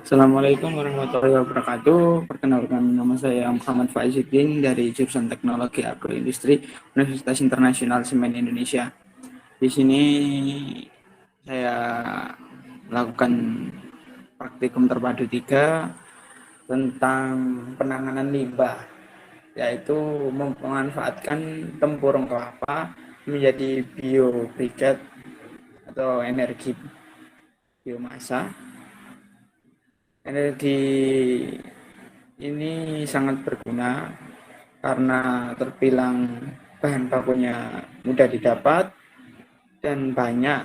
Assalamualaikum warahmatullahi wabarakatuh. Perkenalkan, nama saya Muhammad Faizuddin dari jurusan Teknologi Agroindustri Universitas Internasional Semen Indonesia. Di sini saya melakukan praktikum terpadu 3 tentang penanganan limbah, yaitu memanfaatkan tempurung kelapa menjadi biobriket atau energi biomasa. Energi ini sangat berguna karena terbilang bahan bakunya mudah didapat dan banyak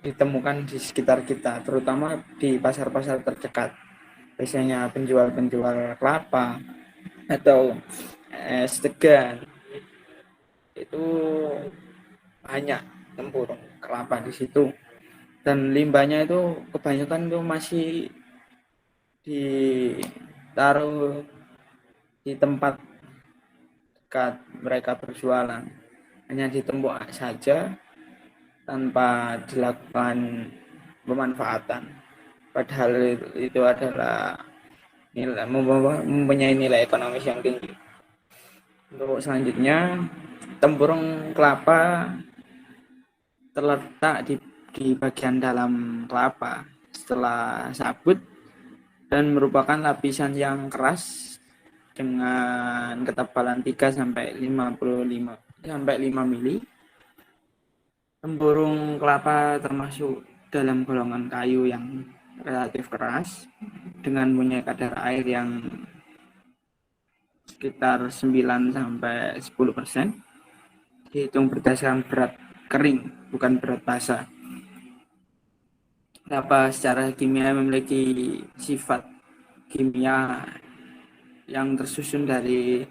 ditemukan di sekitar kita, terutama di pasar-pasar terdekat. Biasanya penjual-penjual kelapa atau es degan itu banyak tempurung kelapa di situ, dan limbahnya itu kebanyakan itu masih ditaruh di tempat dekat mereka berjualan, hanya ditumpuk saja tanpa dilakukan pemanfaatan, padahal itu adalah mempunyai nilai ekonomis yang tinggi. Untuk selanjutnya, tempurung kelapa terletak di bagian dalam kelapa setelah sabut dan merupakan lapisan yang keras dengan ketebalan 3 sampai 5 mili. Tempurung kelapa termasuk dalam golongan kayu yang relatif keras dengan punya kadar air yang sekitar 9 sampai 10%. Dihitung berdasarkan berat kering, bukan berat basah. Kelapa secara kimia memiliki sifat kimia yang tersusun dari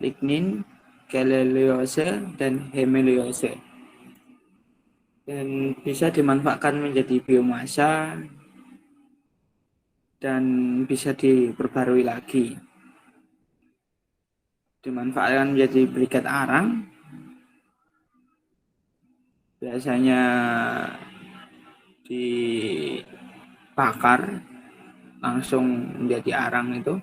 lignin, cellulose, dan hemeliose, dan bisa dimanfaatkan menjadi biomasa dan bisa diperbarui lagi, dimanfaatkan menjadi briket arang. Biasanya dibakar langsung menjadi arang, itu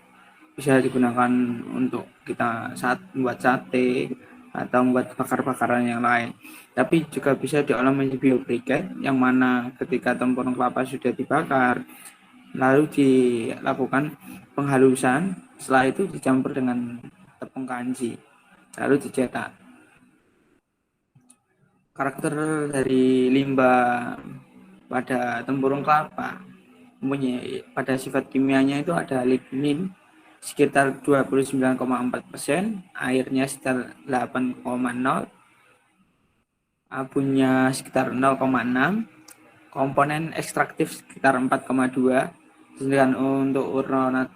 bisa digunakan untuk kita membuat sate atau membuat bakar-bakaran yang lain. Tapi juga bisa diolah menjadi biobriket, yang mana ketika tempurung kelapa sudah dibakar lalu dilakukan penghalusan, setelah itu dicampur dengan tepung kanji lalu dicetak. Karakter dari limbah pada tempurung kelapa mempunyai pada sifat kimianya itu ada lignin sekitar 29,4%, airnya sekitar 8,0, abunya sekitar 0,6, komponen ekstraktif sekitar 4,2, sedangkan untuk uranat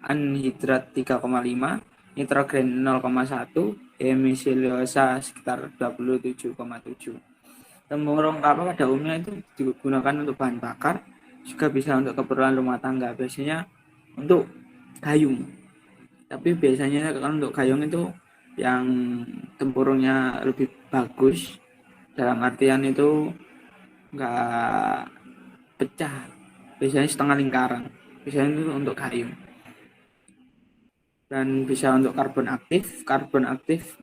anhidrat 3,5, nitrogen 0,1, hemisilosa sekitar 27,7. Tempurung kelapa pada umumnya itu digunakan untuk bahan bakar, juga bisa untuk keperluan rumah tangga, biasanya untuk gayung. Tapi biasanya kalau untuk gayung itu yang tempurungnya lebih bagus, dalam artian itu enggak pecah, biasanya setengah lingkaran, biasanya itu untuk gayung. Dan bisa untuk karbon aktif. Karbon aktif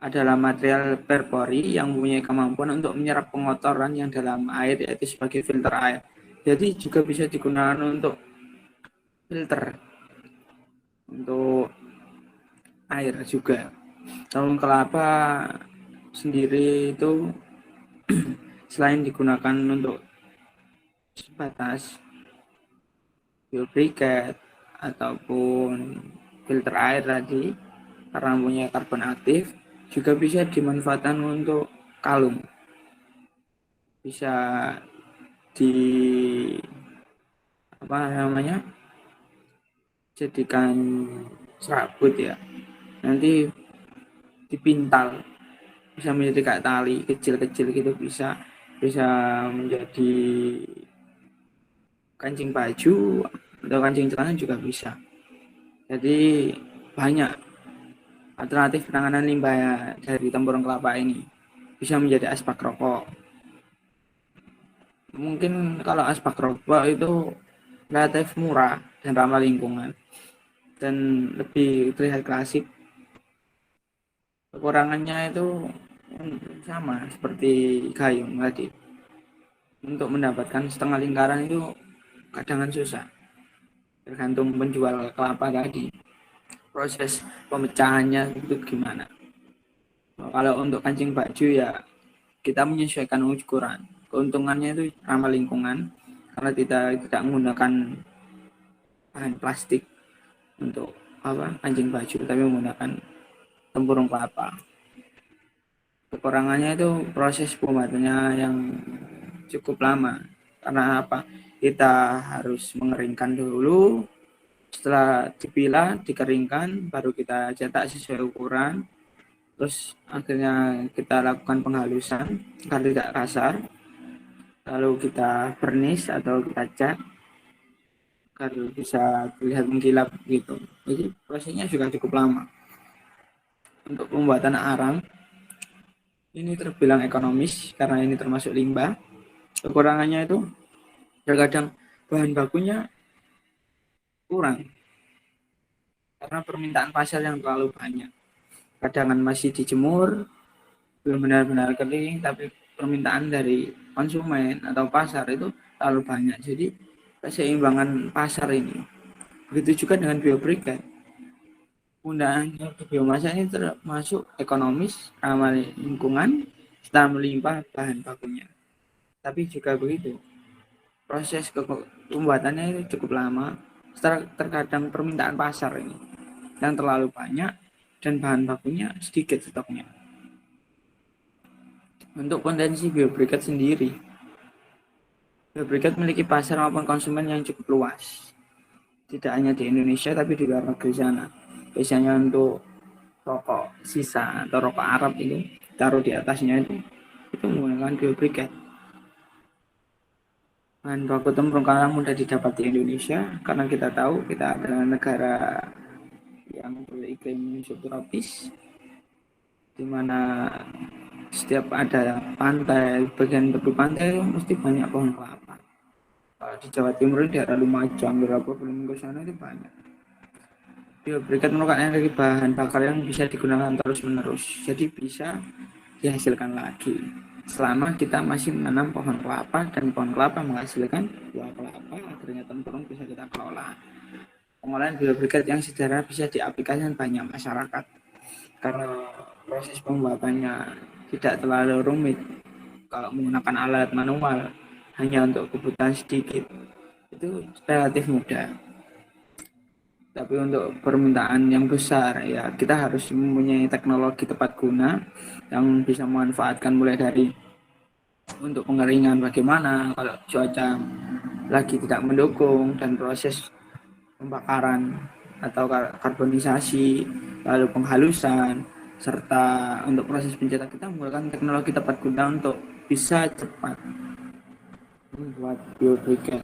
adalah material perpori yang mempunyai kemampuan untuk menyerap pengotoran yang dalam air, yaitu sebagai filter air. Jadi juga bisa digunakan untuk filter untuk air juga. Daun kelapa sendiri itu selain digunakan untuk sebatas biobriket ataupun filter air tadi karena punya karbon aktif, juga bisa dimanfaatkan untuk kalung. Bisa di jadikan serabut ya, nanti dipintal, bisa menjadi kayak tali kecil-kecil gitu, bisa menjadi kancing baju atau kancing celana juga bisa. Jadi banyak alternatif penanganan limbah dari tempurung kelapa ini. Bisa menjadi asbak rokok. Mungkin kalau asbak rokok itu relatif murah dan ramah lingkungan dan lebih terlihat klasik. Kekurangannya itu sama seperti gayung tadi. Untuk mendapatkan setengah lingkaran itu kadang susah, tergantung penjual kelapa tadi. Proses pemecahannya itu gimana? Kalau untuk kancing baju ya kita menyesuaikan ukuran. Keuntungannya itu ramah lingkungan karena tidak menggunakan bahan plastik untuk kancing baju, tapi menggunakan tempurung kelapa. Kekurangannya itu proses pembuatannya yang cukup lama. Karena apa? Kita harus mengeringkan dulu, setelah dipilah, dikeringkan, baru kita cetak sesuai ukuran. Terus akhirnya kita lakukan penghalusan agar tidak kasar. Lalu kita vernish atau kita cat agar bisa terlihat mengkilap gitu. Jadi prosesnya juga cukup lama. Untuk pembuatan arang ini terbilang ekonomis karena ini termasuk limbah. Kekurangannya itu terkadang bahan bakunya kurang karena permintaan pasar yang terlalu banyak. Kadangan masih dijemur, belum benar-benar kering, tapi permintaan dari konsumen atau pasar itu terlalu banyak. Jadi keseimbangan pasar ini. Begitu juga dengan biobriket. Penggunaan biomasa ini termasuk ekonomis, ramah lingkungan, serta melimpah bahan bakunya. Tapi juga begitu, proses pembuatannya itu cukup lama, terkadang permintaan pasar ini yang terlalu banyak dan bahan bakunya sedikit stoknya. Untuk potensi biobriket sendiri, biobriket memiliki pasar maupun konsumen yang cukup luas, tidak hanya di Indonesia tapi di luar negeri sana. Biasanya untuk rokok sisa atau rokok Arab itu taruh di atasnya itu menggunakan biobriket. Bahan baku tempurung karang mudah didapat di Indonesia karena kita tahu kita adalah negara yang beriklim subtropis, di mana setiap ada pantai, bagian tepi pantai itu mesti banyak pohon kelapa. Di Jawa Timur di daerah Lumajang, beberapa belum ke sana itu banyak. Biobriket merupakan energi bahan bakar yang bisa digunakan terus-menerus, jadi bisa dihasilkan lagi. Selama kita masih menanam pohon kelapa dan pohon kelapa menghasilkan buah kelapa, akhirnya tempurung bisa kita kelola. Pengolahan biobriket yang sederhana bisa diaplikasikan banyak masyarakat karena proses pembuatannya tidak terlalu rumit. Kalau menggunakan alat manual hanya untuk kebutuhan sedikit itu relatif mudah. Tapi untuk permintaan yang besar ya kita harus mempunyai teknologi tepat guna yang bisa memanfaatkan mulai dari untuk pengeringan bagaimana kalau cuaca lagi tidak mendukung dan proses pembakaran atau karbonisasi lalu penghalusan serta untuk proses pencetak kita menggunakan teknologi tepat guna untuk bisa cepat membuat biobriket.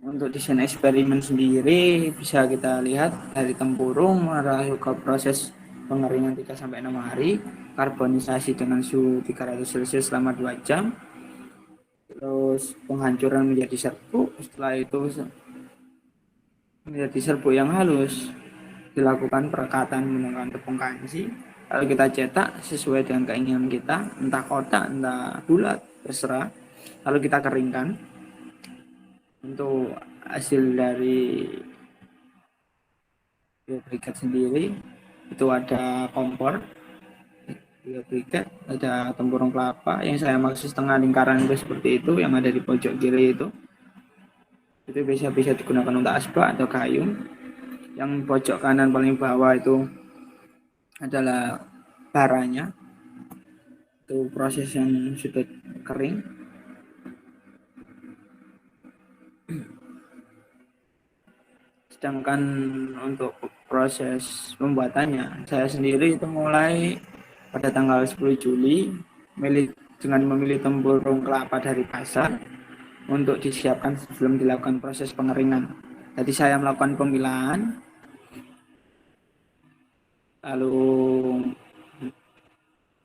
Untuk desain eksperimen sendiri bisa kita lihat dari tempurung melalui ke proses pengeringan 3-6 hari, karbonisasi dengan suhu 300 Celcius selama 2 jam, terus penghancuran menjadi serbuk, setelah itu menjadi serbuk yang halus, dilakukan perekatan menggunakan tepung kanji, lalu kita cetak sesuai dengan keinginan kita, entah kotak, entah bulat, terserah, lalu kita keringkan. Untuk hasil dari biobriket sendiri itu ada kompor biobriket, ada tempurung kelapa yang saya maksud setengah lingkaran itu seperti itu yang ada di pojok kiri itu bisa digunakan untuk asbak atau gayung. Yang pojok kanan paling bawah itu adalah baranya, itu proses yang sudah kering. Sedangkan untuk proses pembuatannya saya sendiri itu mulai pada tanggal 10 Juli dengan memilih tempurung kelapa dari pasar untuk disiapkan sebelum dilakukan proses pengeringan. Jadi saya melakukan pemilahan, lalu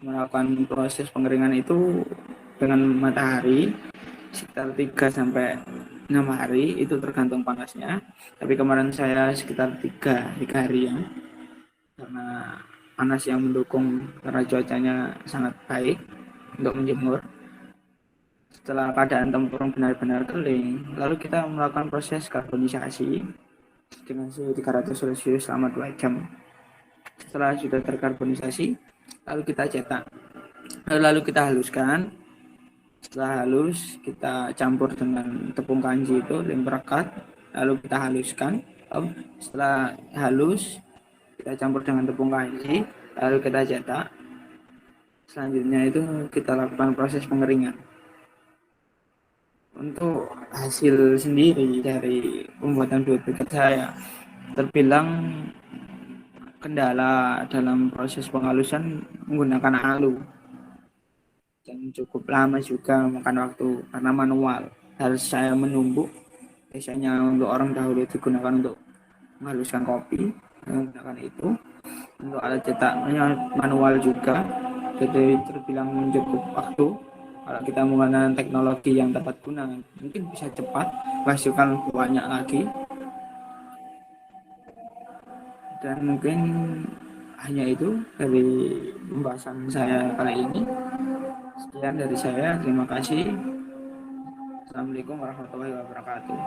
melakukan proses pengeringan itu dengan matahari sekitar 3 sampai 6 hari, itu tergantung panasnya. Tapi kemarin saya sekitar 3 hari ya, karena panas yang mendukung, karena cuacanya sangat baik untuk menjemur. Setelah keadaan tempurung benar-benar kering, lalu kita melakukan proses karbonisasi dengan suhu 300 Celcius selama 2 jam. Setelah sudah terkarbonisasi, lalu kita cetak, lalu kita haluskan. Setelah halus, kita campur dengan tepung kanji itu lem perekat, lalu kita haluskan. Setelah halus, kita campur dengan tepung kanji, lalu kita cetak. Selanjutnya itu kita lakukan proses pengeringan. Untuk hasil sendiri dari pembuatan duet piket saya, terbilang kendala dalam proses penghalusan menggunakan alu, dan cukup lama juga makan waktu karena manual, harus saya menumbuk. Biasanya untuk orang dahulu digunakan untuk menghaluskan kopi, menggunakan itu. Untuk alat cetaknya manual juga, jadi terbilang cukup waktu. Kalau kita menggunakan teknologi yang tepat guna, mungkin bisa cepat, menghasilkan banyak lagi. Dan mungkin hanya itu dari pembahasan saya kali ini. Sekian dari saya, terima kasih. Assalamualaikum warahmatullahi wabarakatuh.